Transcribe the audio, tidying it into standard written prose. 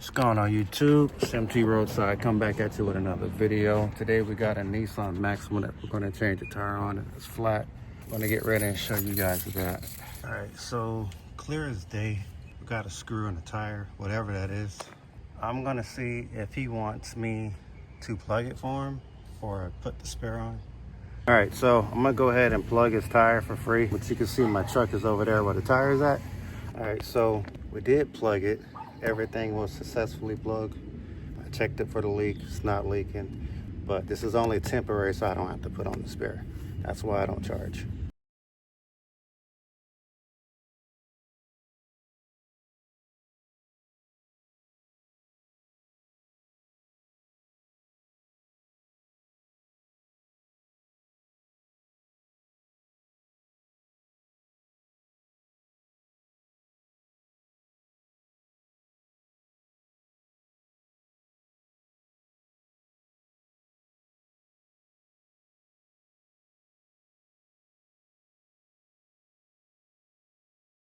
What's going on YouTube? It's MT Roadside. Come back at you with another video. Today we got a Nissan Maxima that we're going to change the tire on. It's flat. I'm going to get ready and show you guys that. All right, so clear as day. We got a screw in the tire, whatever that is. I'm going to see if he wants me to plug it for him or put the spare on. All right, so I'm going to go ahead and plug his tire for free. But you can see my truck is over there where the tire is at. All right, so we did plug it. Everything was successfully plugged. I checked it for the leak. It's not leaking, but this is only temporary, so I don't have to put on the spare. That's why I don't charge.